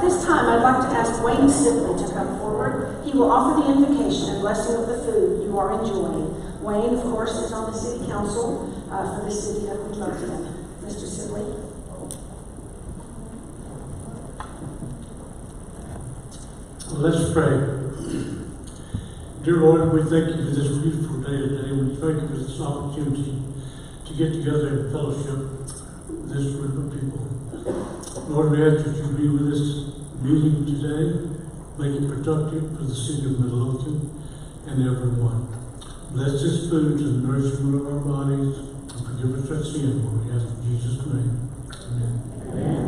this time, I'd like to ask Wayne Sibley to come forward. He will offer the invocation and blessing of the food you are enjoying. Wayne, of course, is on the City Council for the City of Midlothian. Mr. Sibley. Let's pray. Dear Lord, we thank you for this beautiful day today. We thank you for this opportunity to get together and fellowship with this group of people. Lord, we ask that you be with this meeting today, make it productive for the city of Midlothian and everyone. Bless this food to the nourishment of our bodies and forgive us our sin, Lord. We ask in Jesus' name. Amen. Amen.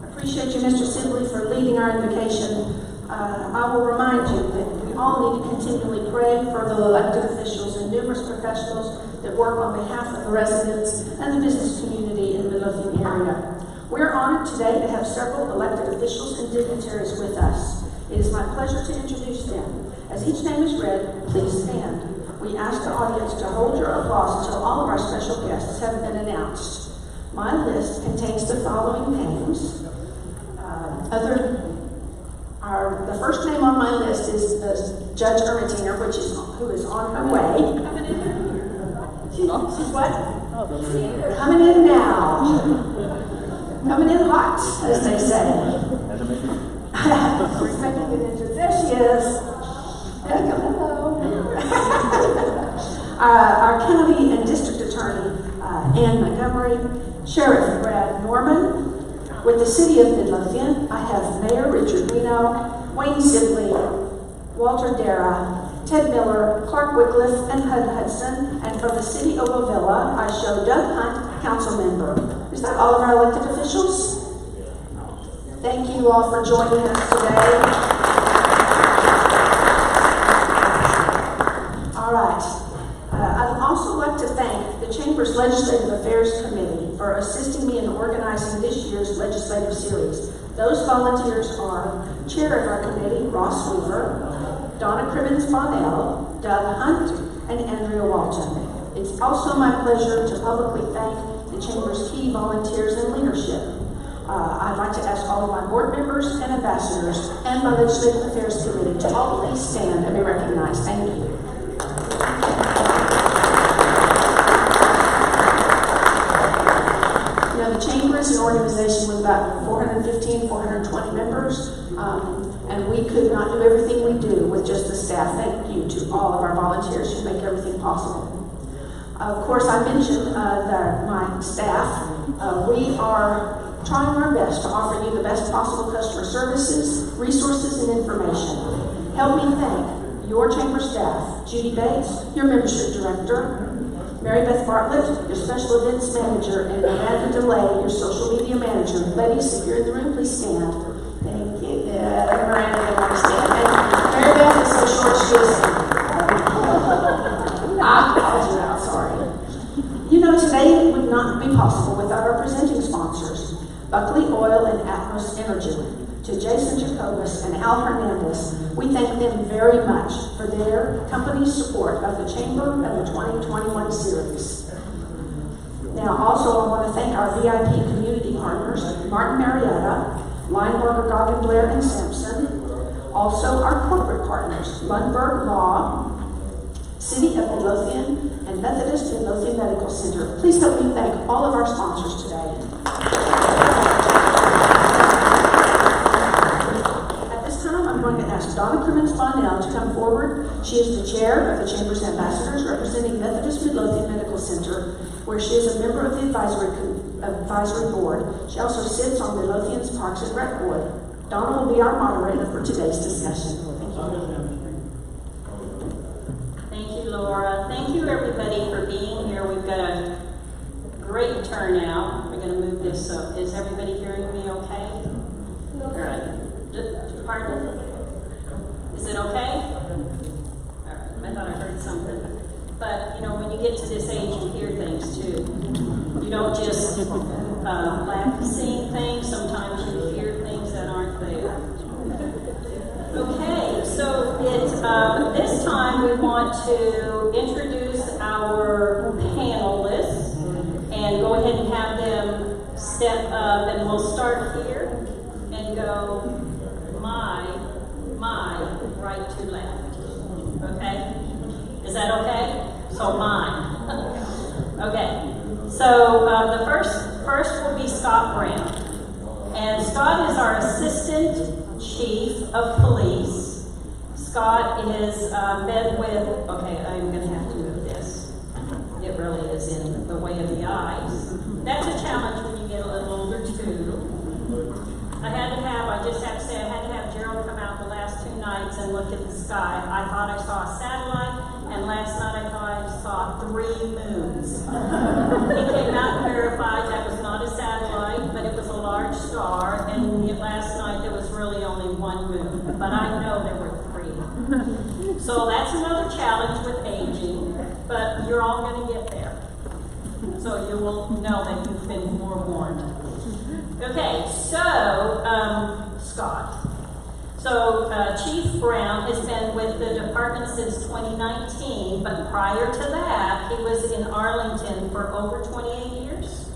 Appreciate you, Mr. Sibley, for leading our invocation. I will remind you that we all need to continually pray for the elected officials and numerous professionals that work on behalf of the residents and the business community in the Midlothian area. We are honored today to have several elected officials and dignitaries with us. It is my pleasure to introduce them. As each name is read, please stand. We ask the audience to hold your applause until all of our special guests have been announced. My list contains the following names. The first name on my list is Judge Ermatinger, who is on her way. She's what? Coming in now. Coming in hot, as they say. She's making it into. There she is. Hello. Our county and district attorney, Ann Montgomery, Sheriff Brad Norman. With the City of Midlothian, I have Mayor Richard Reno, Wayne Sibley, Walter Dara, Ted Miller, Clark Wycliffe, and Hud Hudson. And from the City of Ovilla, I show Doug Hunt, council member. Is that all of our elected officials? Thank you all for joining us today. All right. I'd also like to thank the Chamber's Legislative Affairs Committee for assisting me in organizing this year's legislative series. Those volunteers are Chair of our committee, Ross Weaver, Donna Cribbins-Bonnell, Doug Hunt, and Andrea Walton. It's also my pleasure to publicly thank the Chamber's key volunteers and leadership. I'd like to ask all of my board members and ambassadors and my Legislative Affairs Committee to all please stand and be recognized. Thank you. The Chamber is an organization with about 415, 420 members, and we could not do everything we do with just the staff. Thank you to all of our volunteers who make everything possible. Of course, I mentioned my staff. We are trying our best to offer you the best possible customer services, resources, and information. Help me thank your Chamber staff, Judy Bates, your Membership Director, Mary Beth Bartlett, your Special Events Manager, and Amanda DeLay, your Social Media Manager. Ladies, if you're in the room, please stand. Thank you. Miranda, they want to stand. And Mary Beth is so short, she is. I called you out, sorry. You know, today would not be possible without our presenting sponsors, Buckley Oil and Atmos Energy. To Jason Jacobus and Al Hernandez, we thank them very much for their company's support of the Chamber and the 2021 series. Now, also, I want to thank our VIP community partners, Martin Marietta, Lineberger, Goggin, Blair, and Sampson. Also, our corporate partners, Lundberg Law, City of Midlothian, and Methodist Midlothian Medical Center. Please help me thank all of our sponsors today. I'm going to ask Donna Cribbins-Bonnell to come forward. She is the chair of the Chamber's Ambassadors representing Methodist Midlothian Medical Center, where she is a member of the advisory board. She also sits on Midlothian's Parks and Rec Board. Donna will be our moderator for today's discussion. Thank you. Thank you, Laura. Thank you, everybody, for being here. We've got a great turnout. We're going to move this up. Is everybody hearing me okay? Good. Pardon? Is it okay? All right. I thought I heard something. But, you know, when you get to this age, you hear things, too. You don't just laugh seeing things. Sometimes you hear things that aren't there. Okay, so this time we want to introduce our panelists and go ahead and have them step up. And we'll start here and go my, right to left. Okay? Is that okay? So mine. Okay. So the first will be Scott Brown. And Scott is our Assistant Chief of Police. Scott is been with, okay, I'm going to have to move this. It really is in the way of the eyes. That's a challenge when you get a little older, too. I just have to say, I had to have Gerald come out the last 2 nights and look at the sky. I thought I saw a satellite, and last night I thought I saw 3 moons. He came out and verified that was not a satellite, but it was a large star, and yet last night there was really only 1 moon. But I know there were 3. So that's another challenge with aging, but you're all going to get there. So you will know that you've been forewarned. Okay, so Scott. So Chief Brown has been with the department since 2019, but prior to that, he was in Arlington for over 28 years.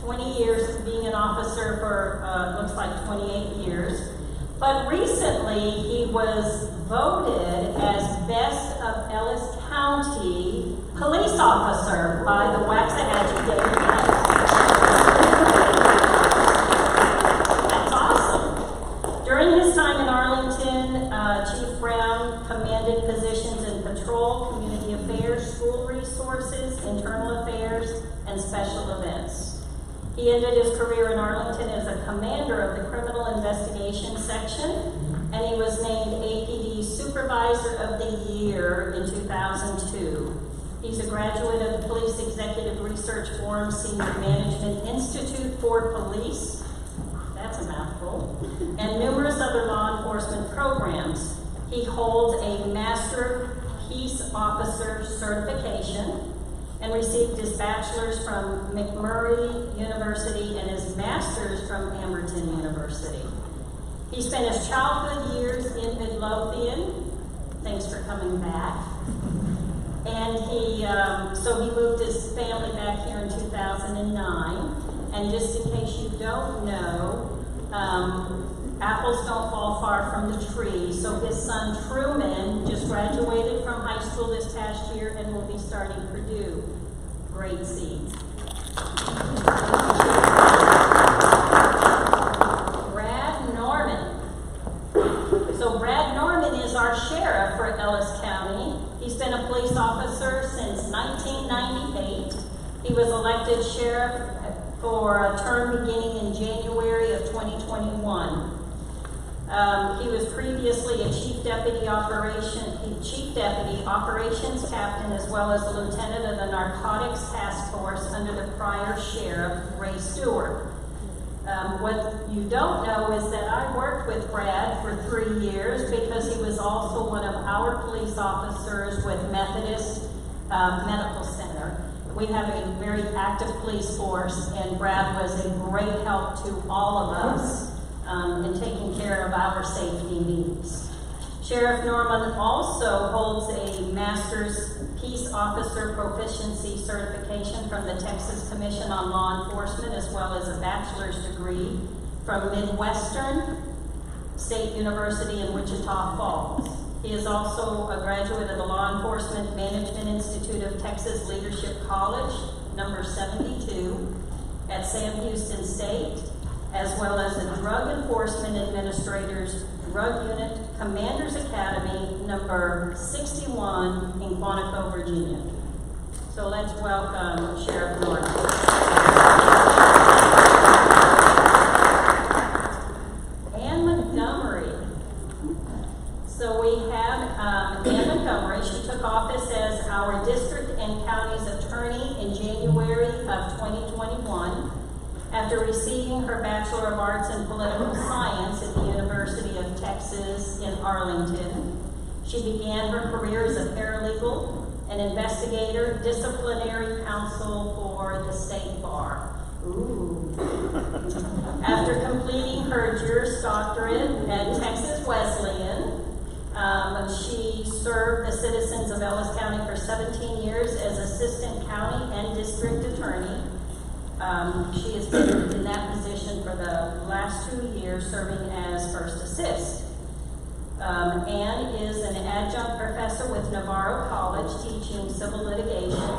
20 years being an officer for, looks like 28 years. But recently, he was voted as Best of Ellis County Police Officer by the Waxahachie Daily News. That's awesome. During his time in Arlington, Chief Brown commanded positions in patrol, community affairs, school resources, internal affairs, and special events. He ended his career in Arlington as a commander of the Criminal Investigation Section, and he was named APD Supervisor of the Year in 2002. He's a graduate of the Police Executive Research Forum Senior Management Institute for Police, that's a mouthful, and numerous other law enforcement programs. He holds a Master Peace Officer certification and received his bachelor's from McMurray University and his master's from Amberton University. He spent his childhood years in Midlothian. Thanks for coming back. And so he moved his family back here in 2009. And just in case you don't know, apples don't fall far from the tree. So his son Truman just graduated from high school this past year and will be starting Purdue. Great seeds. Brad Norman. So Brad Norman is our sheriff for Ellis County. He's been a police officer since 1998. He was elected sheriff for a term beginning in January of 2021. He was previously a Chief Deputy Operations Captain, as well as a Lieutenant of the Narcotics Task Force under the prior Sheriff, Ray Stewart. What you don't know is that I worked with Brad for 3 years because he was also one of our police officers with Methodist Medical Center. We have a very active police force, and Brad was a great help to all of us in taking care of our safety needs. Sheriff Norman also holds a Master's Peace Officer Proficiency Certification from the Texas Commission on Law Enforcement, as well as a bachelor's degree from Midwestern State University in Wichita Falls. He is also a graduate of the Law Enforcement Management Institute of Texas Leadership College, number 72, at Sam Houston State, as well as the Drug Enforcement Administrator's Drug Unit Commander's Academy, number 61 in Quantico, Virginia. So let's welcome Sheriff Norman. Ann Montgomery. So we have Ann Montgomery. She took office as our district and county's attorney in January of 2021 after receiving her Bachelor of Arts in Political Science at the University of Texas in Arlington. She began her career as a paralegal, an investigator, disciplinary counsel for the state bar. Ooh. After completing her Juris Doctorate at Texas Wesleyan, she served the citizens of Ellis County for 17 years as assistant county and district attorney. She has been in that position years serving as first assist. Anne is an adjunct professor with Navarro College teaching civil litigation,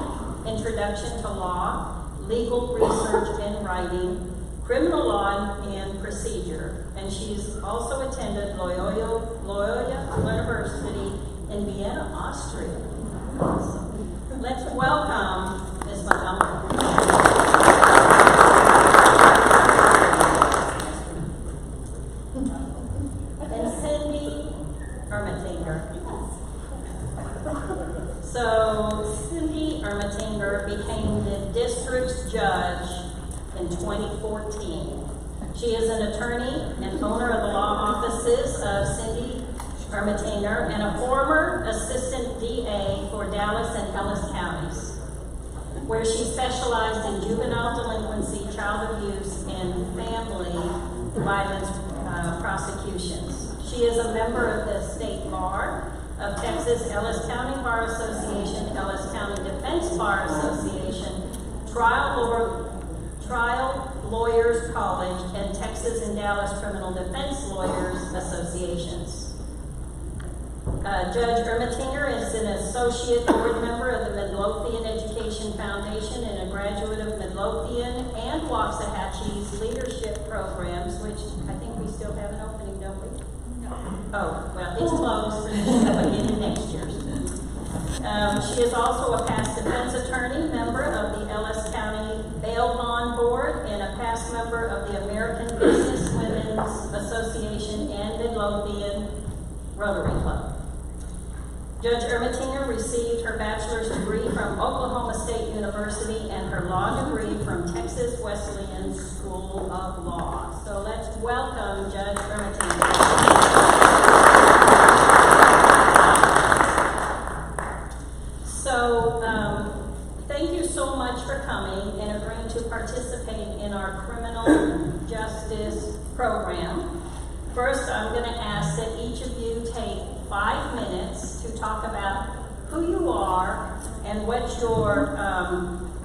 introduction to law, legal research and writing, criminal law and procedure. And she's also attended Loyola University in Vienna, Austria. Let's welcome Ms. Montgomery. And Cindy Ermatinger. So Cindy Ermatinger became the district's judge in 2014. She is an attorney and owner of the law offices of Cindy Ermatinger and a former assistant DA for Dallas and Ellis counties, where she specialized in juvenile delinquency, child abuse, and family violence prosecutions. She is a member of the State Bar of Texas, Ellis County Bar Association, Ellis County Defense Bar Association, Trial Lawyers College, and Texas and Dallas Criminal Defense Lawyers Associations. Judge Ermatinger is an associate board member of the Midlothian Education Foundation and a graduate of Midlothian and Waxahachie's leadership programs, which I think we still have an opening, don't we? No. Oh, well, it's closed for beginning next year. She is also a past defense attorney, member of the Ellis County Bail Bond Board, and a past member of the American Business Women's Association and Midlothian Rotary Club. Judge Ermatinger received her bachelor's degree from Oklahoma State University and her law degree from Texas Wesleyan School of Law. So let's welcome Judge Ermatinger. Thank you so much for coming and agreeing to participate in our criminal justice program. First, I'm going to ask that each of you take 5 minutes to talk about who you are and what your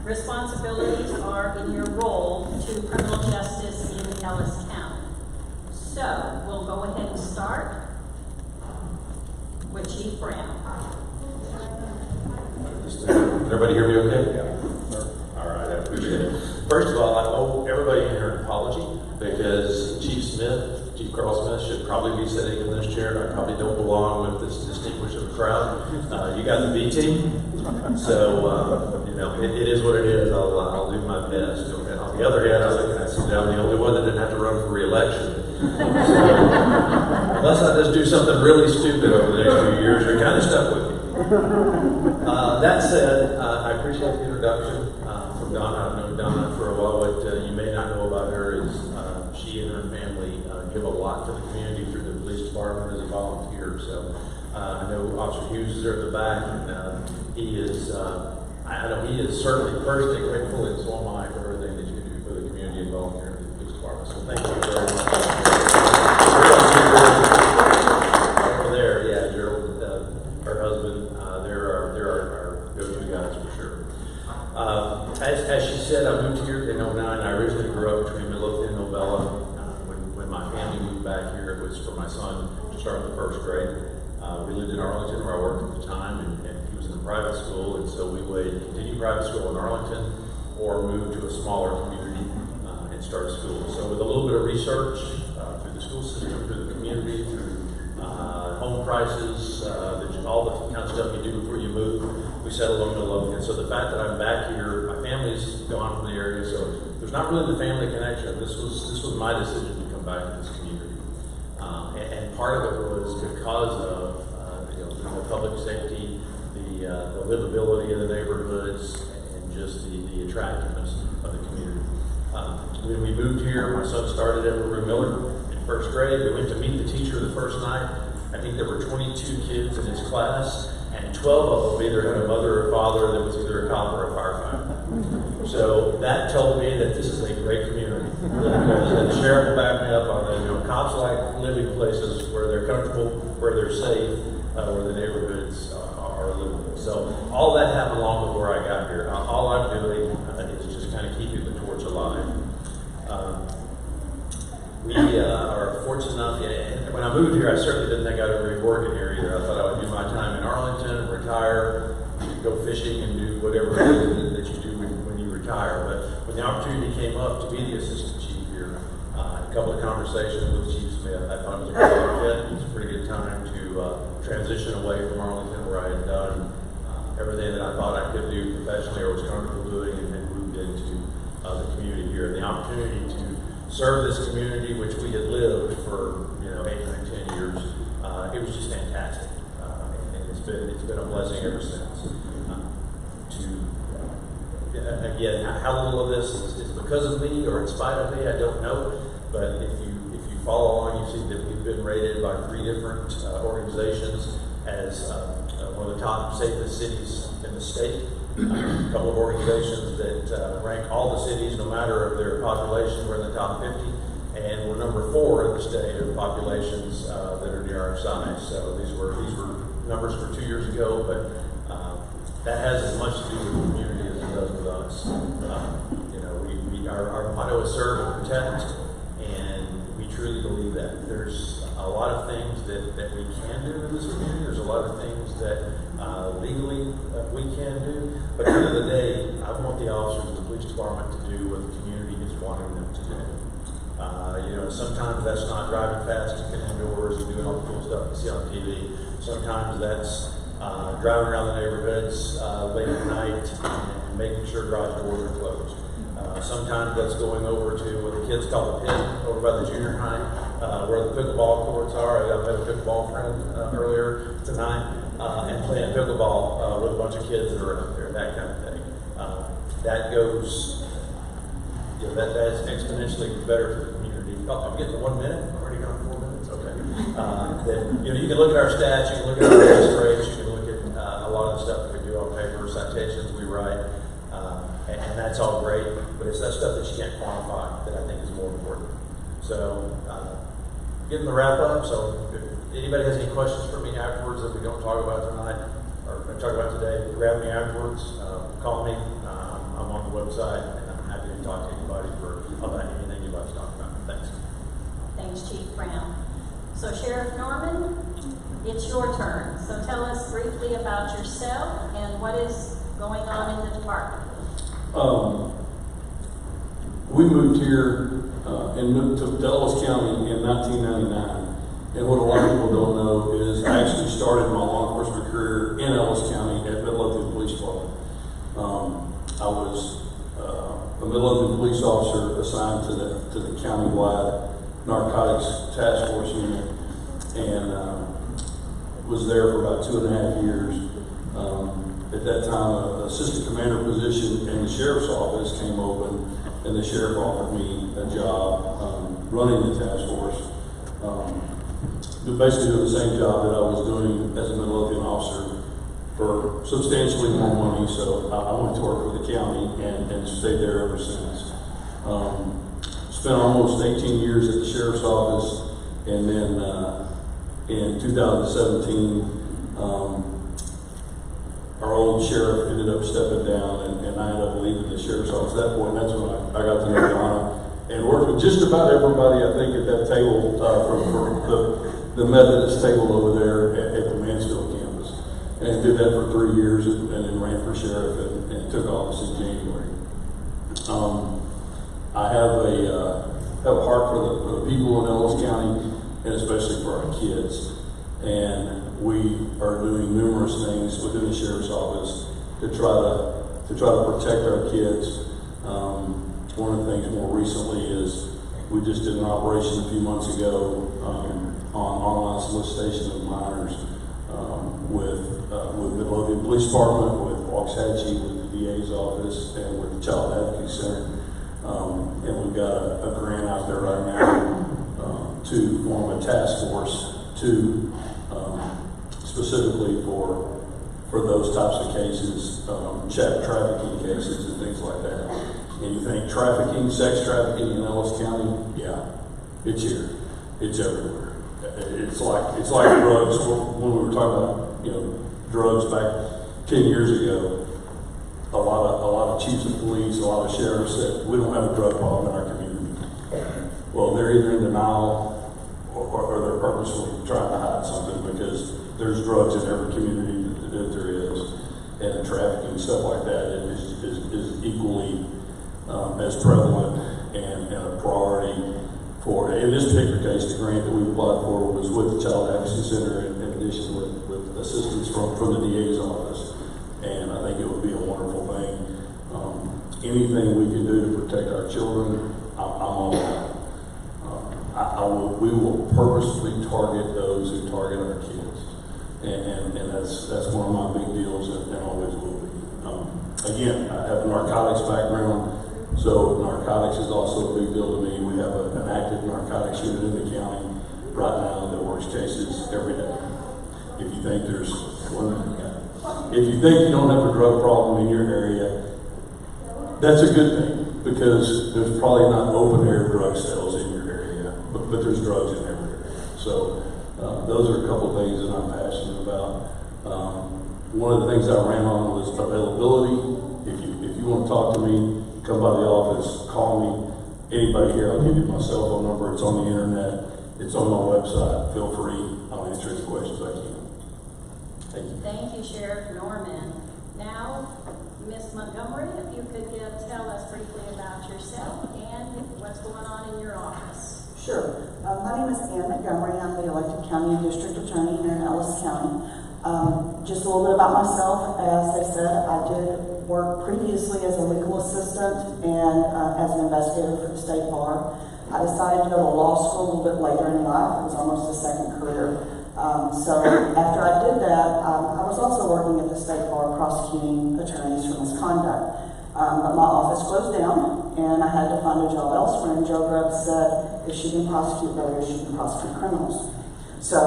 responsibilities are in your role to criminal justice in Ellis County. So, we'll go ahead and start with Chief Brown. Everybody hear me okay? Yeah. All right, I appreciate it. First of all, I owe everybody in here an apology because Chief Carl Smith should probably be sitting in this chair. I probably don't belong with this distinguished crowd. You got the B team, so it is what it is. I'll do my best. And on the other hand, I see I'm the only one that didn't have to run for re-election. So, unless I just do something really stupid over the next few years, you're kind of stuck with me. That said, I appreciate the introduction from Donna. I've known Donna for a while. What you may not know about her is she and her family give a lot to the community through the police department as a volunteer. So I know Officer Hughes is there at the back, and he is certainly personally grateful, and so am I, for everything that you do for the community and volunteering for the police department. So thank you very much. Over there, yeah, Gerald, her husband, they're our go-to guys for sure. As she said, I moved here in 09. I originally grew up between Midlothian and Novella. When my family moved back here, it was for my son to start the first grade. We lived in Arlington, where I worked at the time, and he was in a private school, and so we would continue private school in Arlington or move to a smaller community and start school. So with a little bit of research through the school system, through the community, through home prices, all the kind of stuff you do before you move, we settled on Midlothian. So the fact that I'm back here, my family's gone from the area, so there's not really the family connection. This was my decision to come back to this community, and part of it was because of the public safety, the livability of the neighborhoods, and just the attractiveness of the community. When we moved here, my son started at Rue Miller in first grade. We went to meet the teacher the first night. I think there were 22 kids in his class, and 12 of them either had a mother or father that was either a cop or a firefighter. So that told me that this is a great community. And the sheriff will back me up on that. Cops like living places where they're comfortable, where they're safe, where the neighborhoods are livable. So all that happened long before I got here. All I'm doing is just kind of keeping the torch alive. we are fortunate enough, and when I moved here, I certainly didn't think I'd ever be working here either. I thought I would do my time in Arlington, retire, go fishing and do whatever it is that you do when you retire. But when the opportunity came up to be the assistant chief here, a couple of conversations with Chief Smith, I thought it was a pretty good fit. It was a pretty good time to transition away from Arlington, where I had done everything that I thought I could do professionally or was comfortable doing, and then moved into the community here. And the opportunity to serve this community, which we had lived for 8, 9, 10 years, it was just fantastic. And it's been a blessing ever since. Again, how little of this is because of me or in spite of me, I don't know. But if you follow along, you see that we've been rated by 3 different organizations as one of the top safest cities in the state. A couple of organizations that rank all the cities, no matter of their population. We're in the top 50, and we're number 4 in the state of populations that are near our size. So these were numbers for 2 years ago, but that has as much to do with the community as it does with us. Our motto is serve and protect, and we truly believe that. There's a lot of things that we can do in this community. There's a lot of things that legally we can do. But at the end of the day, I want the officers of the police department to do what the community is wanting them to do. Sometimes that's not driving fast, kicking indoors, and doing all the cool stuff you see on TV. Sometimes that's driving around the neighborhoods late at night and making sure garage doors are closed. Sometimes that's going over to what the kids call the pit over by the junior high, where the pickleball courts are. I met a pickleball friend earlier tonight, and playing pickleball with a bunch of kids that are out there, that kind of thing. That goes, that's exponentially better for the community. Oh, I'm getting to 1 minute. I'm already gone 4 minutes. Okay. You can look at our stats, you can look at our arrest rates, you can look at a lot of the stuff that we do on paper, citations we write, and that's all great. But it's that stuff that you can't quantify that I think is more important. So, getting the wrap up. So, if anybody has any questions for me afterwards that we don't talk about tonight or talk about today, grab me afterwards. Call me. I'm on the website, and I'm happy to talk to anybody about anything you'd like to talk about. Thanks. Thanks, Chief Brown. So, Sheriff Norman, it's your turn. So tell us briefly about yourself and what is going on in the department. We moved here to Dallas County in 1999. And what a lot of people don't know is I actually started my law enforcement career in Ellis County at Midlothian Police Department. I was a Midlothian police officer assigned to the countywide narcotics task force unit, and was there for about 2.5 years. At that time, an assistant commander position in the sheriff's office came open, and the sheriff offered me a job running the task force. Basically doing the same job that I was doing as a Midlothian officer for substantially more money, so I went to work for the county and stayed there ever since. Spent almost 18 years at the sheriff's office, and then in 2017, our old sheriff ended up stepping down, and I ended up leaving the sheriff's office at that point. That's when I got to know Donna and worked with just about everybody, I think, at that table, from the Methodist table over there at the Mansfield campus. And did that for 3 years, and then ran for sheriff and took office in January. I have a heart for the people in Ellis County, and especially for our kids. And we are doing numerous things within the sheriff's office to try to protect our kids. One of the things more recently is we just did an operation a few months ago on online solicitation of minors with Midlothian Police Department, with Waxahachie, with the DA's office, and with the Child Advocacy Center. And we've got a grant out there right now to form a task force to specifically for those types of cases, trafficking cases and things like that. And you think trafficking, sex trafficking in Ellis County? Yeah, it's here. It's everywhere. It's like drugs. When we were talking about drugs back 10 years ago, a lot of chiefs of police, a lot of sheriffs said we don't have a drug problem in our community. well, they're either in denial or they're purposely trying to hide something, because there's drugs in every community that there is, and trafficking, stuff like that is equally as prevalent and a priority for, in this particular case, the grant that we applied for was with the Child Advocacy Center in addition with assistance from the DA's office. And I think it would be a wonderful thing. Anything we can do to protect our children, I'm all about. We will purposely target those who target our kids. And that's one of my big deals and always will be. Again, I have a narcotics background. So narcotics is also a big deal to me. We have an active narcotics unit in the county right now that works cases every day. If you think you don't have a drug problem in your area, that's a good thing, because there's probably not open air drug sales in your area, but there's drugs in every area. So those are a couple of things that I'm passionate about. One of the things I ran on was availability. If you want to talk to me, come by the office, call me. Anybody here, I'll give you my cell phone number. It's on the internet. It's on my website. Feel free. I'll answer any questions I can. Thank you. Thank you, Sheriff Norman. Now, Ms. Montgomery, if you could tell us briefly about yourself and what's going on in your office. Sure. My name is Ann Montgomery. I'm the elected county and district attorney here in Ellis County. Just a little bit about myself. As I said, I did work previously as a legal assistant and as an investigator for the state bar. I decided to go to law school a little bit later in life. It was almost a second career. So after I did that, I was also working at the state bar prosecuting attorneys for misconduct. But my office closed down, and I had to find a job elsewhere. And Joe Grubb said, if she can prosecute lawyers, she can prosecute criminals. So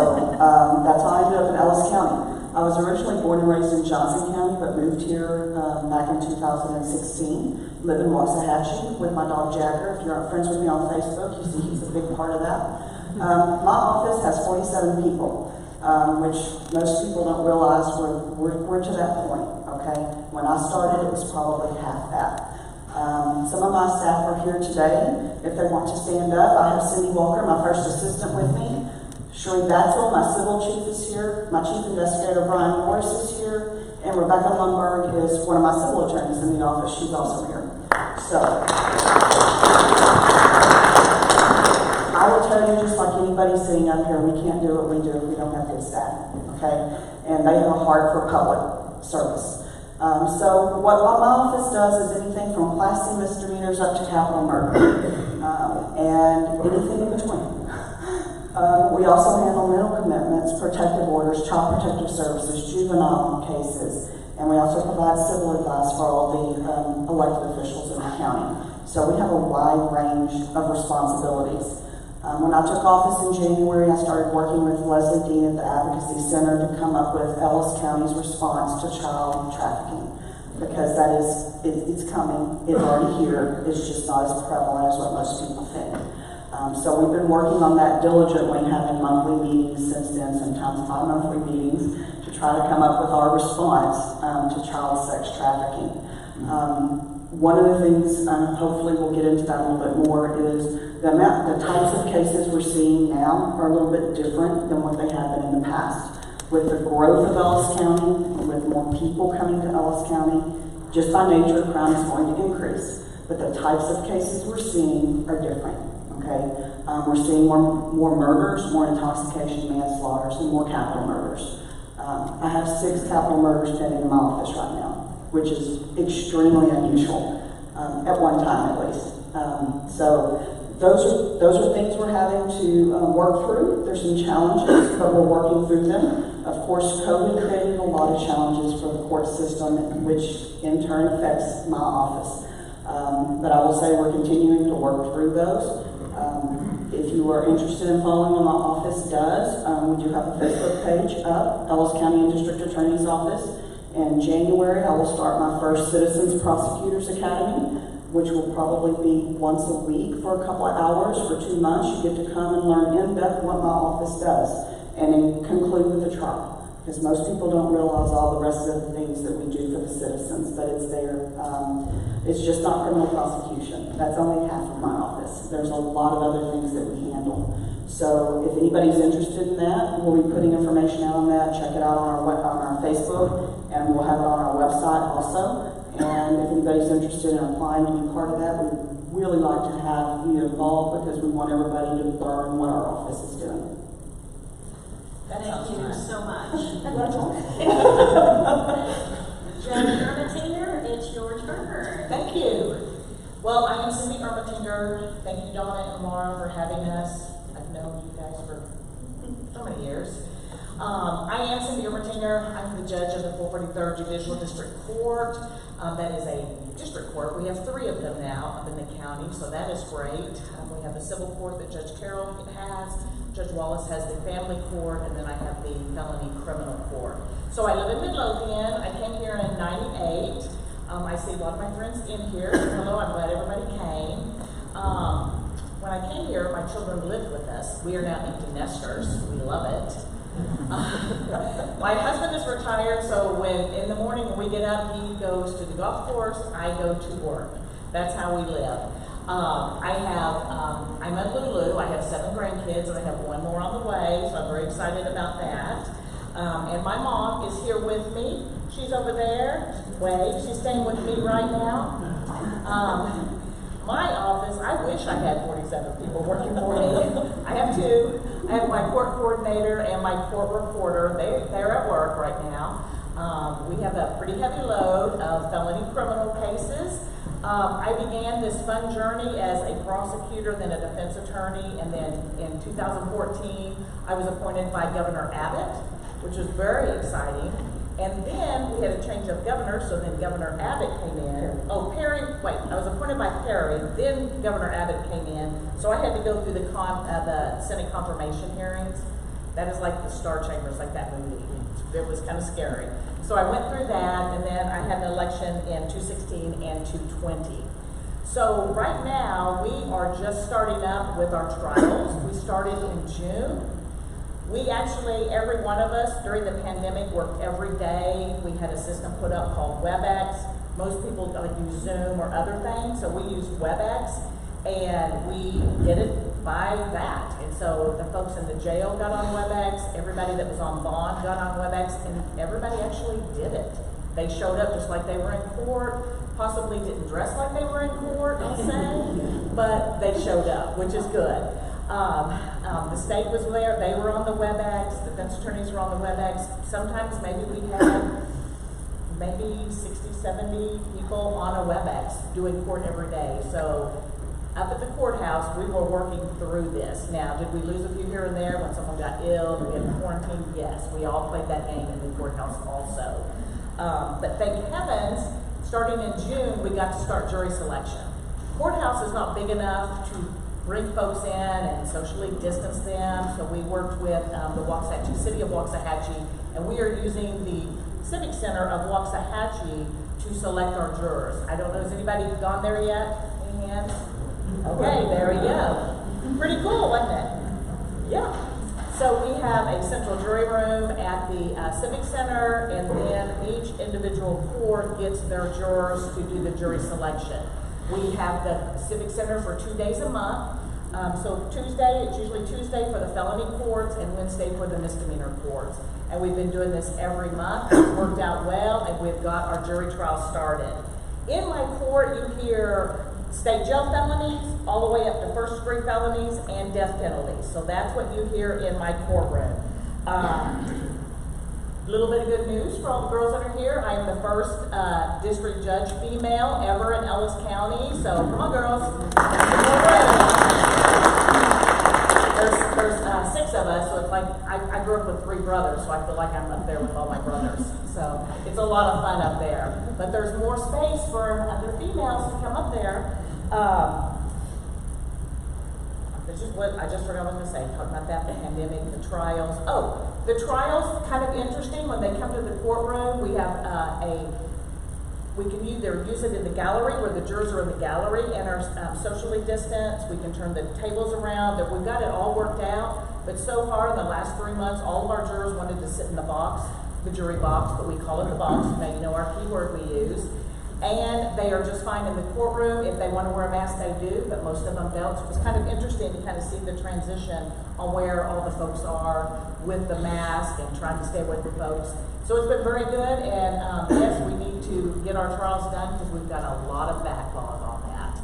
that's how I ended up in Ellis County. I was originally born and raised in Johnson County, but moved here back in 2016. Live in Waxahachie with my dog Jagger. If you're friends with me on Facebook, you see he's a big part of that. My office has 47 people, which most people don't realize we're to that point, okay? When I started, it was probably half that. Some of my staff are here today. If they want to stand up, I have Cindy Walker, my first assistant, with me. Sheree Batzel, my civil chief, is here. My chief investigator, Brian Morris, is here. And Rebecca Lundberg is one of my civil attorneys in the office. She's also here. So, I will tell you, just like anybody sitting up here, we can't do what we do if we don't have good staff, okay? And they have a heart for public service. So what my office does is anything from Class C misdemeanors up to capital murder, and anything in between. We also handle mental commitments, protective orders, child protective services, juvenile cases, and we also provide civil advice for all the elected officials in the county. So we have a wide range of responsibilities. When I took office in January, I started working with Leslie Dean at the Advocacy Center to come up with Ellis County's response to child trafficking, because that is, it's coming, it's already here, it's just not as prevalent as what most people think. So we've been working on that diligently, having monthly meetings since then, sometimes bi-monthly meetings, to try to come up with our response to child sex trafficking. One of the things, hopefully we'll get into that a little bit more, is the types of cases we're seeing now are a little bit different than what they have been in the past. With the growth of Ellis County, with more people coming to Ellis County, just by nature, crime is going to increase. But the types of cases we're seeing are different. Okay, we're seeing more murders, more intoxication, manslaughters, and more capital murders. I have 6 capital murders pending in my office right now, which is extremely unusual, at one time at least. So those are things we're having to work through. There's some challenges, but we're working through them. Of course, COVID created a lot of challenges for the court system, which in turn affects my office. But I will say we're continuing to work through those. If you are interested in following what my office does, we do have a Facebook page up, Ellis County and District Attorney's Office. In January, I will start my first Citizens Prosecutors Academy, which will probably be once a week for a couple of hours for 2 months. You get to come and learn in depth what my office does, and then conclude with a trial. because most people don't realize all the rest of the things that we do for the citizens, but it's there. It's just not criminal prosecution. That's only half of my office. There's a lot of other things that we handle. So if anybody's interested in that, we'll be putting information out on that. Check it out on our Facebook, and we'll have it on our website also. And if anybody's interested in applying to be part of that, we'd really like to have you involved because we want everybody to learn what our office is doing. Thank you so much. Congratulations. Judge Ermatinger, it's your turn. Thank you. Well, I am Cindy Ermatinger. Thank you, Donna and Laura, for having us. I've known you guys for so many years. I am Cindy Ermatinger. I'm the judge of the 443rd Judicial District Court. That is a district court. We have 3 of them now up in the county, so that is great. We have the civil court that Judge Carroll has. Judge Wallace has the family court, and then I have the felony criminal court. So I live in Midlothian. I came here in '98. I see a lot of my friends in here. Hello, I'm glad everybody came. When I came here, my children lived with us. We are now empty nesters. We love it. My husband is retired, so when in the morning when we get up, he goes to the golf course, I go to work. That's how we live. I'm at Lulu. I have 7 grandkids, and I have 1 more on the way, so I'm very excited about that. And my mom is here with me. She's over there. Wait, she's staying with me right now. My office, I wish I had 47 people working for me. I have 2. I have my court coordinator and my court reporter. They're at work right now. We have a pretty heavy load of felony criminal cases. I began this fun journey as a prosecutor, then a defense attorney, and then in 2014, I was appointed by Governor Abbott, which was very exciting. And then we had a change of governor, so then Governor Abbott came in. I was appointed by Perry, then Governor Abbott came in, so I had to go through the Senate confirmation hearings. That is like the Star Chambers, like that movie. It was kind of scary. So I went through that, and then I had an election in 2016 and 2020. So right now, we are just starting up with our trials. We started in June. We actually, every one of us during the pandemic worked every day. We had a system put up called WebEx. Most people use Zoom or other things, so we used WebEx, and we did it by that. And so the folks in the jail got on WebEx, everybody that was on bond got on WebEx, and everybody actually did it. They showed up just like they were in court, possibly didn't dress like they were in court, I'll say, but they showed up, which is good. The state was there, they were on the WebEx, defense attorneys were on the WebEx. Sometimes maybe we had 60, 70 people on a WebEx doing court every day. So up at the courthouse, we were working through this. Now, did we lose a few here and there when someone got ill, did we have quarantine? Yes, we all played that game in the courthouse also. But thank heavens, starting in June, we got to start jury selection. Courthouse is not big enough to bring folks in and socially distance them, so we worked with the City of Waxahachie, and we are using the Civic Center of Waxahachie to select our jurors. I don't know, has anybody gone there yet? Any hands? Okay, there we go. Pretty cool, wasn't it? Yeah. So we have a central jury room at the Civic Center, and then each individual court gets their jurors to do the jury selection. We have the Civic Center for 2 days a month. So Tuesday, it's usually Tuesday for the felony courts and Wednesday for the misdemeanor courts. And we've been doing this every month. It's worked out well, and we've got our jury trial started. In my court, you hear state jail felonies, all the way up to first-degree felonies and death penalties. So that's what you hear in my courtroom. A little bit of good news for all the girls that are here. I am the first district judge female ever in Ellis County. So come on, girls. There's 6 of us, so it's like I grew up with 3 brothers, so I feel like I'm up there with all my brothers. So it's a lot of fun up there. But there's more space for other females to come up there. This is what I just forgot what I was going to say. Talk about that, the pandemic, the trials. Oh, the trials, kind of interesting. When they come to the courtroom, we have We can either use it in the gallery, where the jurors are in the gallery and are socially distanced. We can turn the tables around. That we've got it all worked out. But so far, in the last 3 months, all of our jurors wanted to sit in the box, the jury box, but we call it the box. Now you know our keyword we use. And they are just fine in the courtroom. If they want to wear a mask, they do, but most of them don't. So it was kind of interesting to kind of see the transition on where all the folks are with the mask and trying to stay with the folks. So it's been very good, and yes, we need to get our trials done because we've got a lot of backlog on that.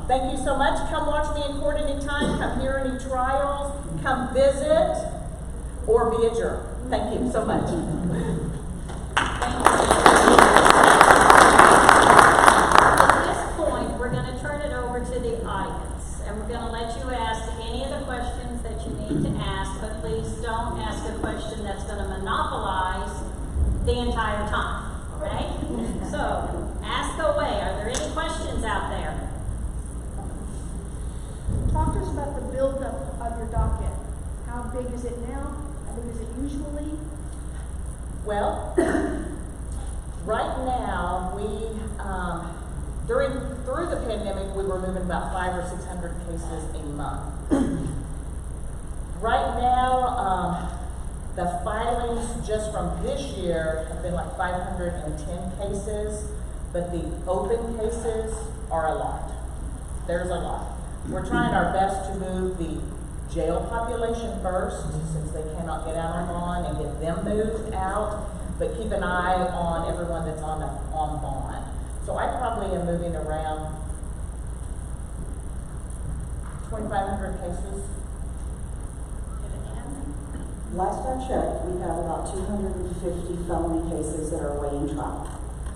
Thank you so much. Come watch me in court anytime. Come hear any trials. Come visit or be a juror. Thank you so much. We're going to turn it over to the audience, and we're going to let you ask any of the questions that you need to ask, but please don't ask a question that's going to monopolize the entire time, okay? So, ask away. Are there any questions out there? Talk to us about the buildup of your docket. How big is it now? How big is it usually? Well, right now, through the pandemic, we were moving about 500 or 600 cases a month. Right now, the filings just from this year have been like 510 cases, but the open cases are a lot. There's a lot. We're trying our best to move the jail population first, since they cannot get out on bond, and get them moved out, but keep an eye on everyone that's on bond. So I probably am moving around 2,500 cases. Last I checked, we have about 250 felony cases that are awaiting trial.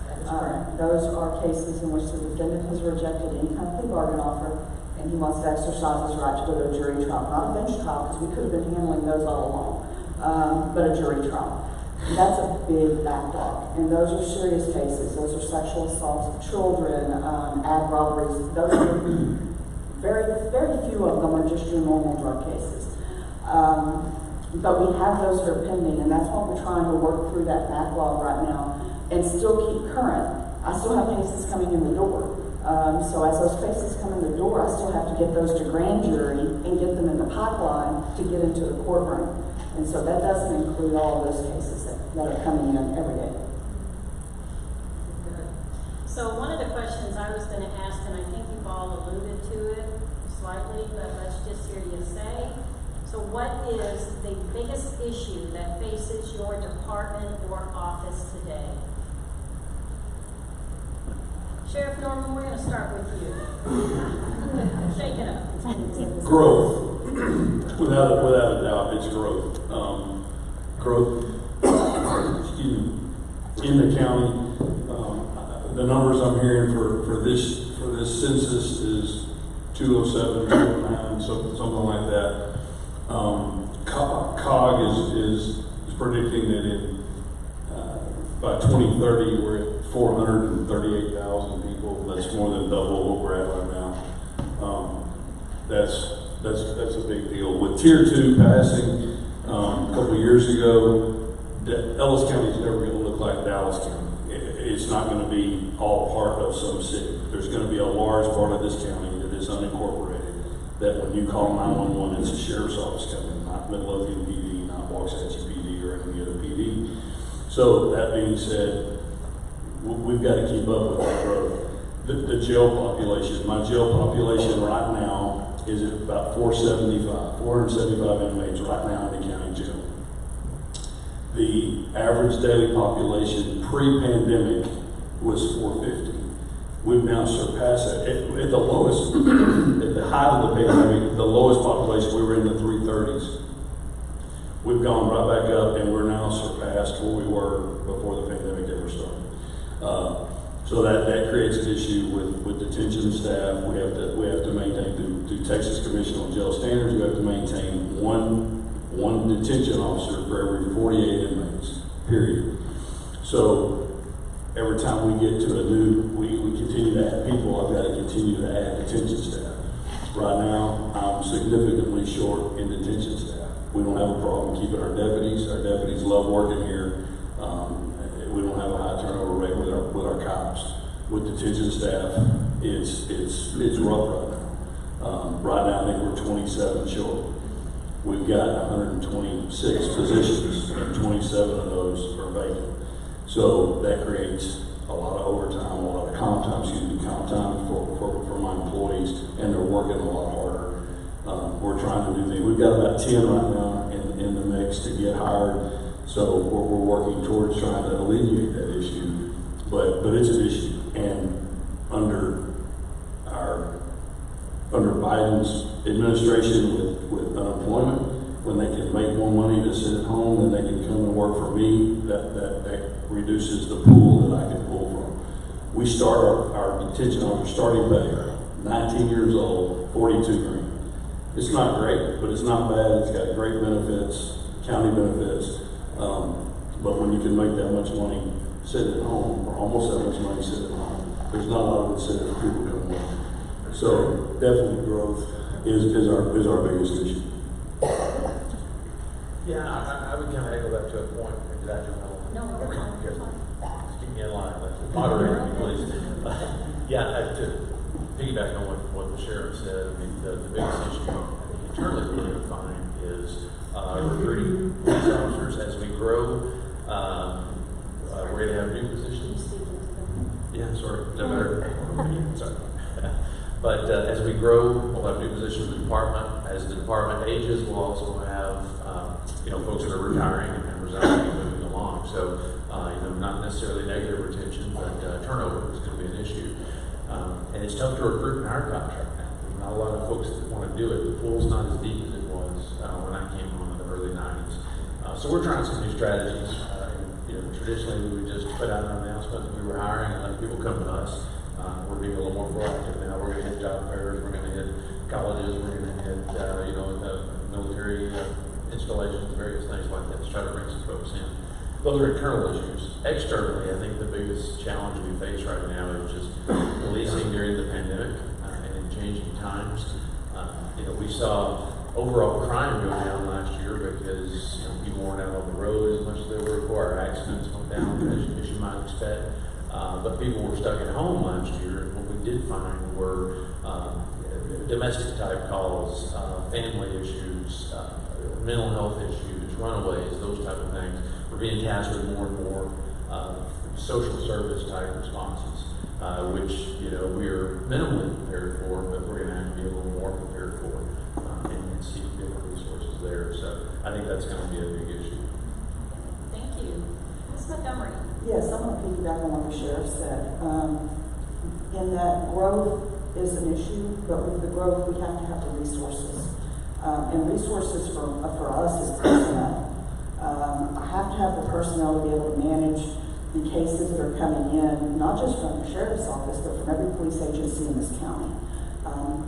That is correct. Those are cases in which the defendant has rejected any kind of plea bargain offer, and he wants to exercise his right to go to a jury trial, not a bench trial, because we could have been handling those all along, but a jury trial. That's a big backlog, and those are serious cases. Those are sexual assaults of children, ag robberies. Those are very, very few of them are just your normal drug cases. But we have those that are pending, and that's why we're trying to work through that backlog right now and still keep current. I still have cases coming in the door. So as those cases come in the door, I still have to get those to grand jury and get them in the pipeline to get into the courtroom. And so that doesn't include all of those cases that are coming in every day. So one of the questions I was going to ask, and I think you've all alluded to it slightly, but let's just hear you say. So what is the biggest issue that faces your department or office today? Sheriff Norman, we're going to start with you. Shake it up. Growth. Without a doubt, it's growth. Growth, excuse me, in the county. The numbers I'm hearing for this census is 207, 209, something like that. COG is predicting that by 2030 we're at 438,000 people. That's more than double what we're at right now. That's a big deal. With Tier 2 passing a couple of years ago, Ellis County is never going to look like Dallas County. It's not going to be all part of some city. There's going to be a large part of this county that is unincorporated, that when you call 911, it's a sheriff's office coming, not Midlothian PD, not Waxahachie PD, or any other PD. So that being said, we've got to keep up with that growth. The jail population, my jail population right now is at about 475 inmates right now in the county jail. The average daily population pre-pandemic was 450. We've now surpassed that. At the lowest, at the height of the pandemic, the lowest population, we were in the 330s. We've gone right back up, and we're now surpassed where we were before the pandemic ever started. So that creates an issue with detention staff. We have to maintain through Texas Commission on Jail Standards. We have to maintain one detention officer for every 48 inmates. Period. So every time we get to a new, we continue to add people. I've got to continue to add detention staff. Right now, I'm significantly short in detention staff. We don't have a problem keeping our deputies. Our deputies love working here. we don't have a high turnover rate with our cops. With detention staff, it's rough right now. Right now, I think we're 27 short. We've got 126 positions, and 27 of those are vacant. So that creates a lot of overtime, a lot of comp time for my employees, and they're working a lot harder. We're trying to do things. We've got about 10 right now in the mix to get hired. So we're working towards trying to alleviate that issue. But it's an issue. And under Biden's administration with unemployment, when they can make more money to sit at home, then they can come and work for me. That reduces the pool that I can pull from. We start our detention officer starting pay, 19 years old, 42 grand. It's not great, but it's not bad. It's got great benefits, county benefits. But when you can make that much money sit at home, or almost that much money sit at home, there's not a lot of incentive for people to come work. So definitely growth is our biggest issue. Yeah, I would kind of echo that to a point. Did I jump on? No, you're fine. Okay. Just keep me in line. Moderator, please. Yeah, to piggyback on what the sheriff said, I mean, the biggest issue internally we're going to find is recruiting police officers as we grow. We're going to have new positions. Yeah, sorry. Is that better? Sorry. But as we grow, we'll have new positions in the department. As the department ages, we'll also have folks that are retiring and resigning and moving along. So not necessarily negative retention, but turnover is going to be an issue. And it's tough to recruit in our jobs right now. There's not a lot of folks that want to do it. The pool's not as deep as it was when I came on in the early 90s. So we're trying some new strategies. Traditionally, we would just put out an announcement that we were hiring and let people come to us. We're being a little more proactive now. We're going to hit job fairs. We're going to hit colleges. We're going to hit, military installations, various things like that to try to bring some folks in. Those are internal issues. Externally, I think the biggest challenge we face right now is just policing during the pandemic and in changing times. We saw overall crime go down last year because people weren't out on the road as much as they were before. Our accidents went down as you might expect. But people were stuck at home last year, and what we did find were domestic type calls, family issues, mental health issues, runaways, those type of things. We're being tasked with more and more social service type responses, which we're minimally prepared for, but we're going to have to be a little more prepared for and seek different resources there. So I think that's going to be a big issue. Thank you. Ms. Montgomery. Yes, I'm going to piggyback on what the sheriff said. In that growth is an issue, but with the growth, we have to have the resources. And resources for us is personnel. I have to have the personnel to be able to manage the cases that are coming in, not just from the sheriff's office, but from every police agency in this county.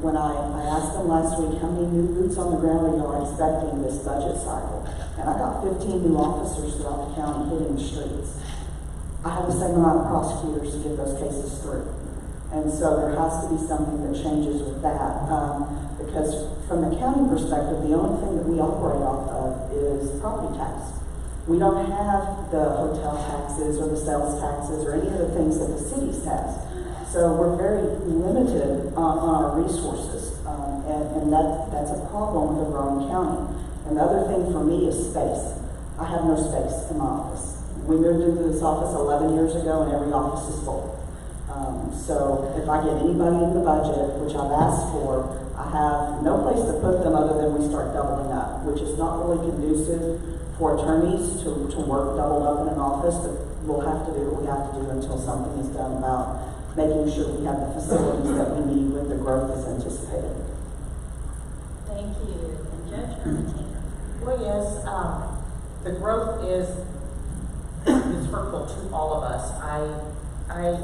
When I asked them last week how many new boots on the ground are y'all expecting this budget cycle, and I got 15 new officers throughout the county hitting the streets. I have the same amount of prosecutors to get those cases through. And so there has to be something that changes with that. Because from the county perspective, the only thing that we operate off of is property tax. We don't have the hotel taxes or the sales taxes or any of the things that the cities has. So we're very limited on our resources. And that's a problem with a growing county. And the other thing for me is space. I have no space in my office. We moved into this office 11 years ago and every office is full. So if I get anybody in the budget, which I've asked for, I have no place to put them other than we start doubling up, which is not really conducive for attorneys to work doubled up in an office, but we'll have to do what we have to do until something is done about making sure we have the facilities that we need when the growth is anticipated. Thank you. And Judge Ermitina. Well, yes, the growth is hurtful to all of us.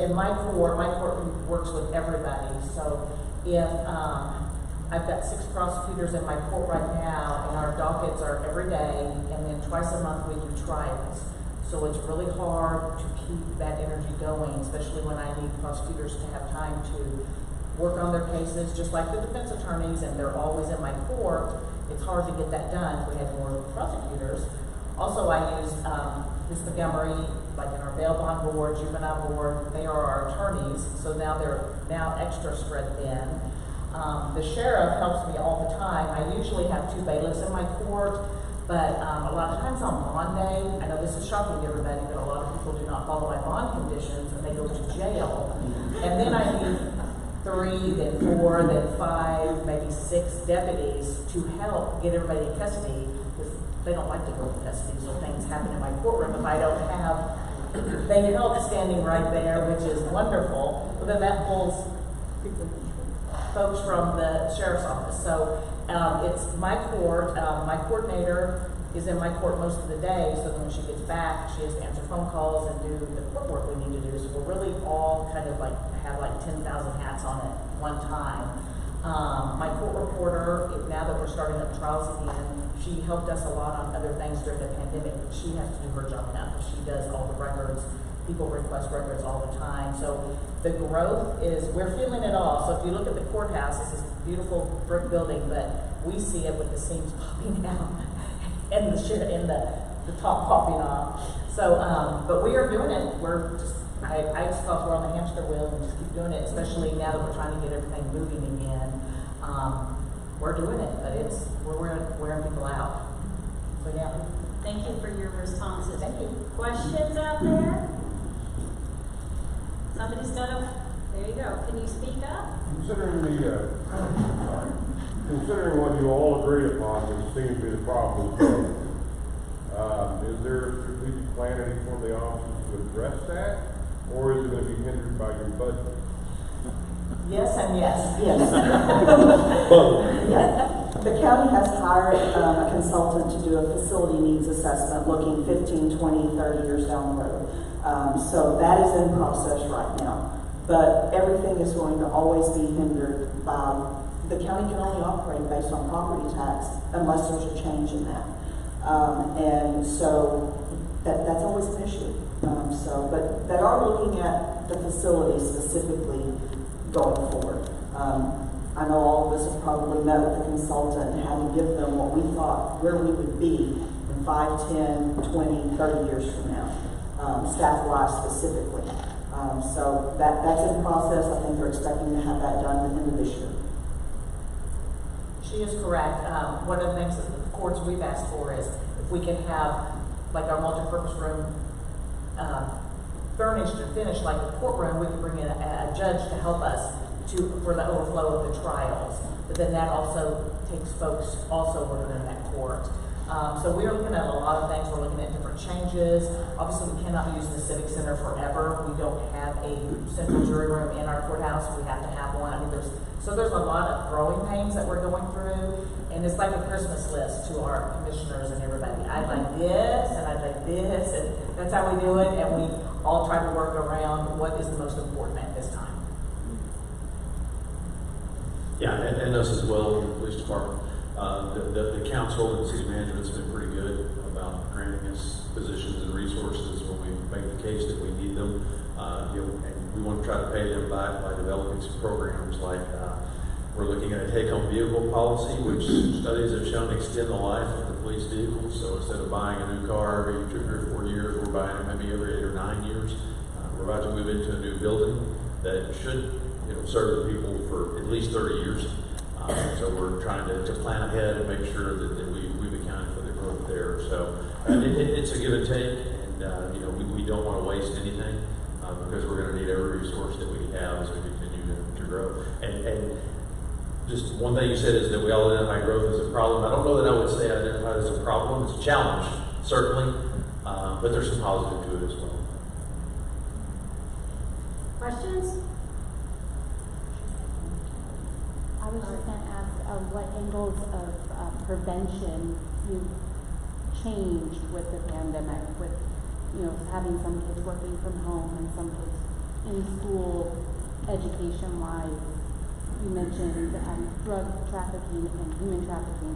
In my court works with everybody. So if I've got 6 prosecutors in my court right now, and our dockets are every day, and then twice a month we do trials. So it's really hard to keep that energy going, especially when I need prosecutors to have time to work on their cases, just like the defense attorneys, and they're always in my court. It's hard to get that done if we had more prosecutors. Also, I use Ms. Montgomery like in our bail bond board, juvenile board, they are our attorneys, so now they're extra spread thin. The sheriff helps me all the time. I usually have 2 bailiffs in my court, but a lot of times on bond day, I know this is shocking to everybody, but a lot of people do not follow my bond conditions and they go to jail. And then I need 3, then 4, then 5, maybe 6 deputies to help get everybody in custody, because they don't like to go to custody, so things happen in my courtroom if I don't have they help standing right there, which is wonderful. But then that pulls folks from the sheriff's office. So it's my court. My coordinator is in my court most of the day, so then when she gets back, she has to answer phone calls and do the court work we need to do. So we're really all kind of like have like 10,000 hats on at one time. My court reporter, now that we're starting up trials again, she helped us a lot on other things during the pandemic. She has to do her job now because she does all the records. People request records all the time. So the growth is, we're feeling it all. So if you look at the courthouse, it's this beautiful brick building, but we see it with the seams popping out and the top popping off. So, but we are doing it. We're just, I just thought we're on the hamster wheel and just keep doing it, especially now that we're trying to get everything moving again. We're doing it, but we're wearing people out. So yeah. Thank you for your responses. Thank you. Questions out there? Somebody's got there you go. Can you speak up? Considering what you all agree upon, which seems to be the problem with both, is there a strategic plan in each one of the offices to address that, or is it going to be hindered by your budget? Yes and yes. Yes. Yeah. The county has hired a consultant to do a facility needs assessment looking 15, 20, 30 years down the road. So that is in process right now. But everything is going to always be hindered by, the county can only operate based on property tax unless there's a change in that. And so that's always an issue. But they are looking at the facility specifically going forward. I know all of us have probably met with the consultant and had to give them what we thought, where we would be in 5, 10, 20, 30 years from now, staff-wise specifically. So that's in process. I think they're expecting to have that done at the end of this year. She is correct. One of the things that the courts we've asked for is if we can have like our multi-purpose room furnished and finished like the courtroom, we can bring in a judge to help us for the overflow of the trials. But then that also takes folks also working in that court. So we're looking at a lot of things. We're looking at different changes. Obviously, we cannot use the Civic Center forever. We don't have a central jury room in our courthouse. We have to have one. I mean, there's a lot of growing pains that we're going through, and it's like a Christmas list to our commissioners and everybody. I'd like this, and I'd like this, and that's how we do it. And we all try to work around what is the most important at this time. Yeah, and us as well, the police department. The council and city management's been pretty good about granting us positions and resources when we make the case that we need them. And we want to try to pay them back by developing some programs like we're looking at a take-home vehicle policy, which studies have shown extend the life of the police vehicles. So instead of buying a new car every 2 or 4 years, we're buying it maybe every 8 or 9 years. We're about to move into a new building that should serve the people for at least 30 years. So we're trying to plan ahead and make sure that we've accounted for the growth there. So it's a give and take, and we don't want to waste anything because we're going to need every resource that we have as we continue to grow. And just one thing you said is that we all identify growth as a problem. I don't know that I would say identify it as a problem. It's a challenge, certainly, but there's some positive to it as well. Questions? I was just going to ask what angles of prevention you've changed with the pandemic, with having some kids working from home and some kids in school, education-wise. You mentioned drug trafficking and human trafficking.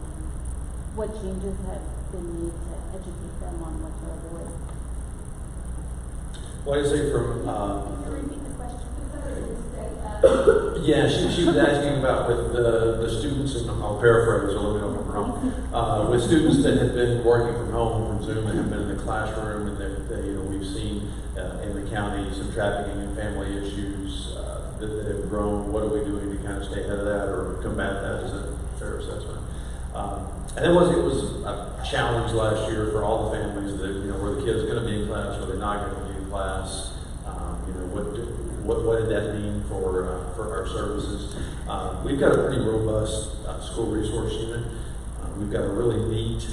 What changes have been made to educate them on what to avoid? Well, I say from Can you repeat the question. Yeah, she was asking about with the students, and I'll paraphrase a little bit, if I'm wrong. With students that have been working from home, from Zoom, and have been in the classroom, and we've seen in the county some trafficking and family issues that have grown. What are we doing to kind of stay ahead of that or combat that? Is that a fair assessment? And it was a challenge last year for all the families that, were the kids going to be in class, were they not going to be in class? What did that mean for our services? We've got a pretty robust school resource unit. We've got a really neat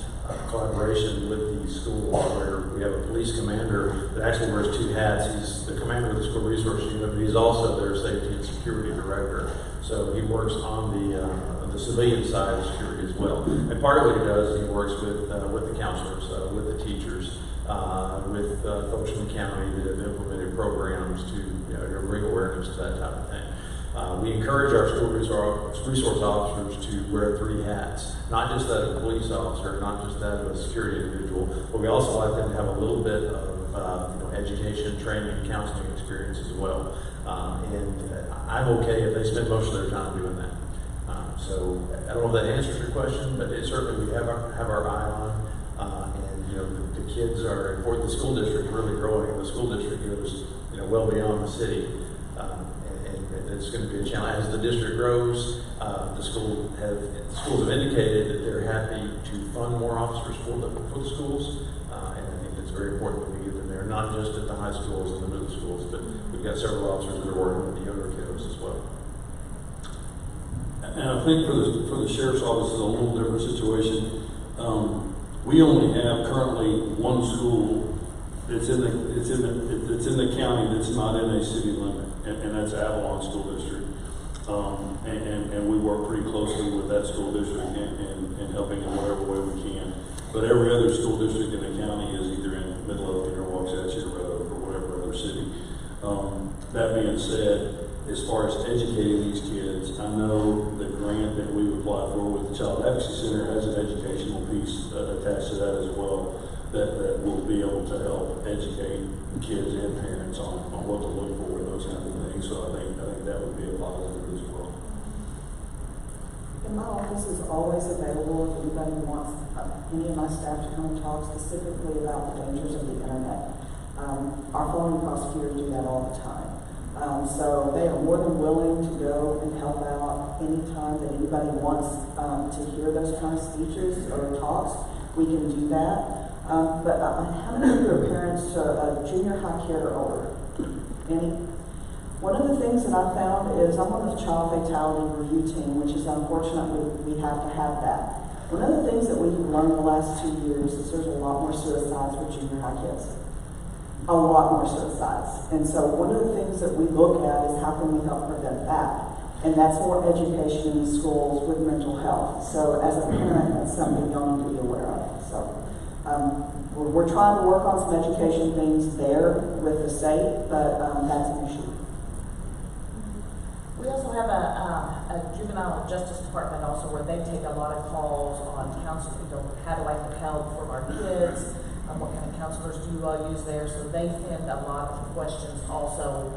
collaboration with the schools where we have a police commander that actually wears two hats. He's the commander of the school resource unit, but he's also their safety and security director. So he works on the civilian side of security as well. And part of what he does, he works with the counselors, with the teachers, with folks from the county that have implemented programs to bring awareness to that type of thing. We encourage our school resource officers to wear three hats, not just that of a police officer, not just that of a security individual, but we also like them to have a little bit of education, training, and counseling experience as well. And I'm okay if they spend most of their time doing that. So I don't know if that answers your question, but it certainly we have our eye on. And the kids are important. The school district is really growing. The school district goes well beyond the city, and it's going to be a challenge as the district grows. The schools have indicated that they're happy to fund more officers for the schools, and I think it's very important that we get them there, not just at the high schools and the middle schools, but we've got several officers that are working with the younger kiddos as well. And I think for the sheriff's office is a little different situation. We only have currently one school that's in the county that's not in a city limit, and that's Avalon School District. And we work pretty closely with that school district and helping in whatever way we can. But every other school district in the county is either in Midlothian or Waxahachie or Red Oak or whatever other city. That being said, as far as educating these kids, I know the grant that we applied for with the Child Advocacy Center has an educational piece attached to that as well that will be able to help educate kids and parents on what to look for and those kinds of things. So I think that would be a positive as well. And my office is always available if anybody wants any of my staff to come and talk specifically about the dangers of the internet. Our felony prosecutors do that all the time. So they are more than willing to go and help out anytime that anybody wants to hear those kind of speeches or talks. We can do that. But how many of you are parents to junior high kid or older? Any? One of the things that I found is I'm on the child fatality review team, which is unfortunately we have to have that. One of the things that we've learned the last 2 years is there's a lot more suicides with junior high kids. A lot more suicides. And so one of the things that we look at is how can we help prevent that? And that's more education in the schools with mental health. So as a parent, that's something y'all need to be aware of. So we're trying to work on some education things there with the state, but that's an issue. We also have a juvenile justice department also where they take a lot of calls on counseling, how do I get help for our kids? What kind of counselors do you all use there? So they send a lot of questions also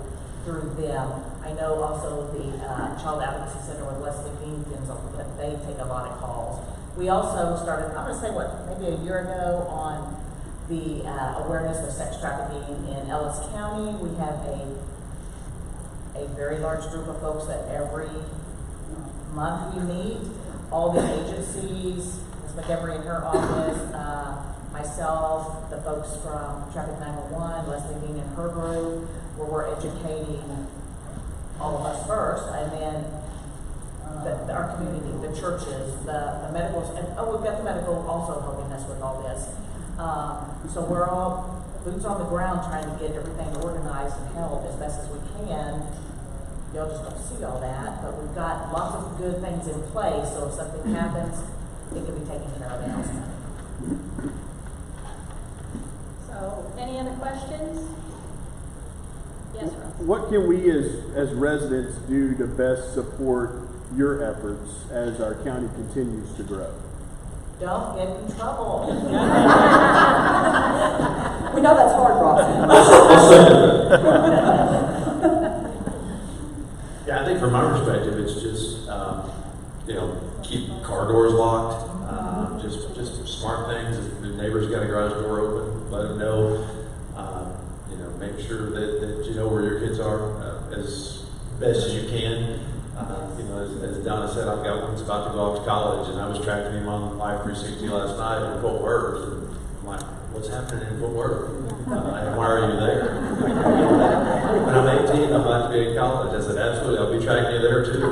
through them. I know also the Child Advocacy Center with Leslie Deankins, they take a lot of calls. We also started, I'm going to say maybe a year ago on the awareness of sex trafficking in Ellis County. We have a very large group of folks that every month we meet, all the agencies, Ms. McEvery in her office, myself, the folks from Traffic 911, Leslie Dean and her group, where we're educating all of us first, and then our community, the churches, the medicals, and we've got the medical also helping us with all this. So we're all boots on the ground trying to get everything organized and help as best as we can. Y'all just don't see all that, but we've got lots of good things in place, so if something happens, it can be taken care of elsewhere. So, any other questions? Yes, Rob. What can we as residents do to best support your efforts as our county continues to grow? Don't get in trouble. We know that's hard, Rob. our doors locked. Just smart things. If the neighbor's got a garage door open, let them know. Make sure that you know where your kids are as best as you can. As Donna said, I've got one that's about to go off to college, and I was tracking him on Live 360 last night in Fort Worth. And I'm like, what's happening in Fort Worth? And why are you there? When I'm 18, I'm about to be in college. I said, absolutely, I'll be tracking you there too.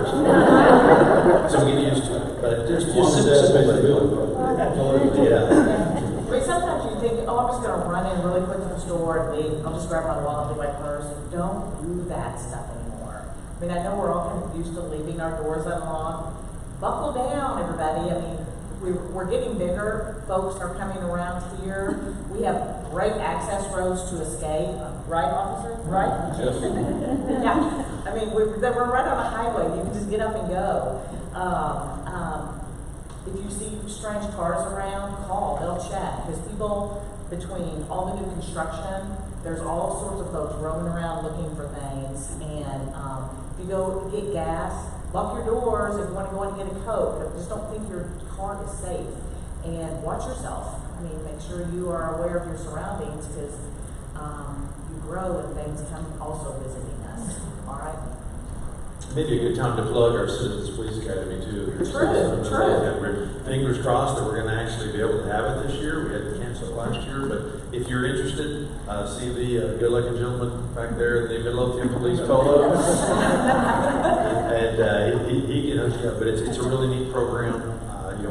So get used to it. But just simple things. Absolutely, yeah. I mean, sometimes you think, oh, I'm just going to run in really quick to the store and leave. I'll just grab my wallet and do my purse. Don't do that stuff anymore. I mean, I know we're all kind of used to leaving our doors unlocked. Buckle down, everybody. I mean, we're getting bigger. Folks are coming around here. We have great access roads to escape. Right, officer? Right? Yes. Yeah. I mean, we're right on a highway. You can just get up and go. If you see strange cars around, call. They'll check. Because people, between all the new construction, there's all sorts of folks roaming around looking for things. And if you go get gas, lock your doors if you want to go in and get a Coke. Just don't think your car is safe. And watch yourself. I mean, make sure you are aware of your surroundings because you grow and things come also visiting us. All right? Maybe a good time to plug our Citizens Police Academy too. True. Fingers crossed that we're going to actually be able to have it this year. We had to cancel it last year, but if you're interested, see the good-looking gentleman back there in the Midlothian Police Polo, and he can hook you up. But it's a really neat program.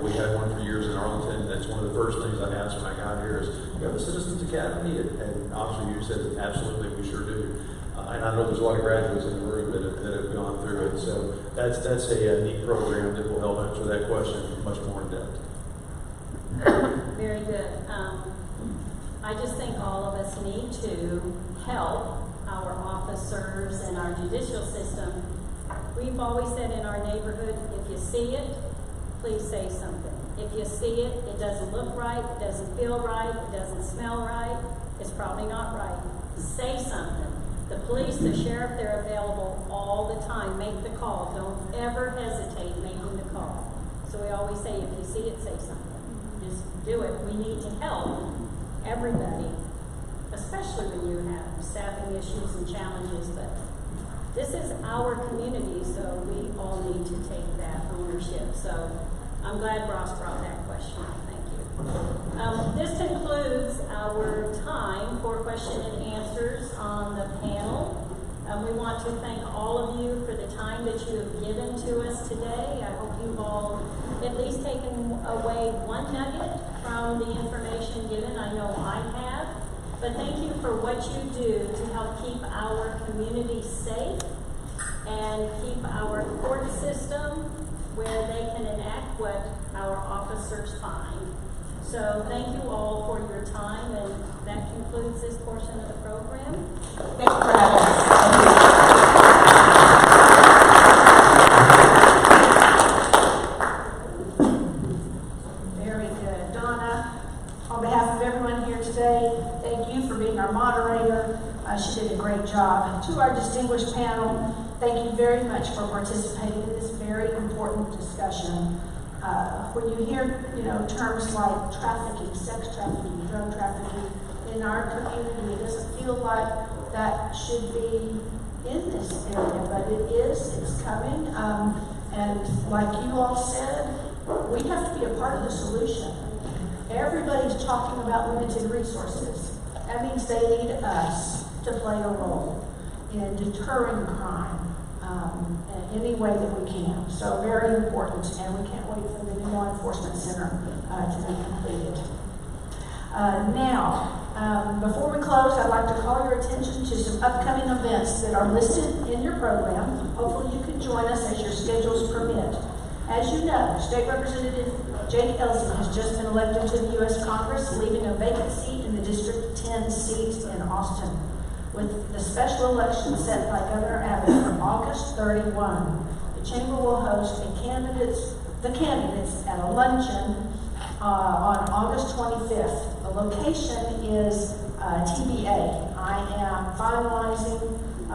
We had one for years in Arlington. That's one of the first things I asked when I got here is, "You have a Citizens Academy?" And Officer Hughes said, "Absolutely, we sure do." And I know there's a lot of graduates in the room that have gone through it. So that's a neat program that will help answer that question much more in depth. Very good. I just think all of us need to help our officers and our judicial system. We've always said in our neighborhood, if you see it, please say something. If you see it, it doesn't look right, it doesn't feel right, it doesn't smell right, it's probably not right. Say something. The police, the sheriff, they're available all the time. Make the call. Don't ever hesitate making the call. So we always say, if you see it, say something. Just do it. We need to help everybody, especially when you have staffing issues and challenges. But this is our community, so we all need to take that ownership. So I'm glad Ross brought that question up. Thank you. This concludes our time for question and answers on the panel. We want to thank all of you for the time that you have given to us today. I hope you've all at least taken away one nugget from the information given. I know I have. But thank you for what you do to help keep our community safe and keep our court system where they can enact what our officers find. So thank you all for your time, and that concludes this portion of the program. Thank you for having us. Very good. Donna, on behalf of everyone here today, thank you for being our moderator. She did a great job. To our distinguished panel, thank you very much for participating in this very important discussion. When you hear, terms like trafficking, sex trafficking, drug trafficking in our community, it doesn't feel like that should be in this area, but it is. It's coming. And like you all said, we have to be a part of the solution. Everybody's talking about limited resources. That means they need us to play a role in deterring crime in any way that we can. So very important, and we can't wait for the new law enforcement center to be completed. Now, before we close, I'd like to call your attention to some upcoming events that are listed in your program. Hopefully you can join us as your schedules permit. As you know, State Representative Jake Ellison has just been elected to the U.S. Congress, leaving a vacant seat in the District 10 seat in Austin, with the special election set by Governor Abbott for August 31. The Chamber will host the candidates at a luncheon on August 25th. The location is TBA. I am finalizing, I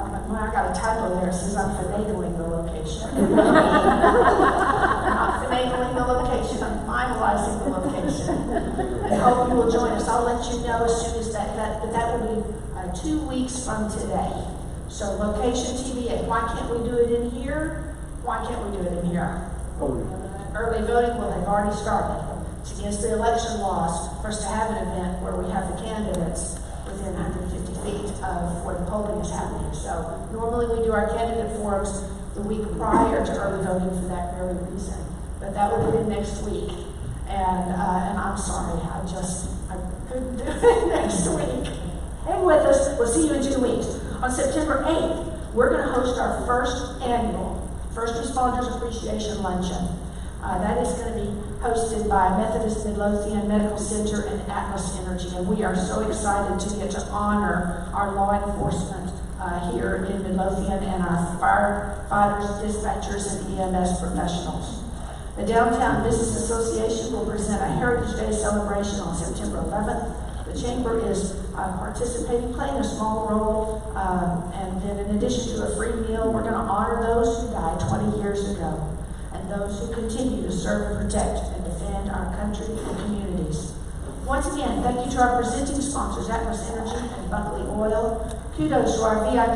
got a typo there, it says I'm finagling the location. Not finagling the location, I'm finalizing the location. I hope you will join us. I'll let you know as soon as that will be 2 weeks from today. So location TBA. Why can't we do it in here? Why can't we do it in here? Early voting, well, they've already started. It's against the election laws for us to have an event where we have the candidates within 150 feet of where the polling is happening. So normally we do our candidate forums the week prior to early voting for that very reason. But that will be next week. And I'm sorry, I couldn't do it next week. Hang with us. We'll see you in 2 weeks. On September 8th, we're going to host our first annual First Responders Appreciation Luncheon. That is going to be hosted by Methodist Midlothian Medical Center and Atlas Energy, and we are so excited to get to honor our law enforcement here in Midlothian and our firefighters, dispatchers, and EMS professionals. The Downtown Business Association will present a Heritage Day celebration on September 11th. The Chamber is participating, playing a small role, and then in addition to a free meal, we're going to honor those who died 20 years ago and those who continue to serve and protect and defend our country and communities. Once again, thank you to our presenting sponsors, Atlas Energy and Buckley Oil. Kudos to our VIP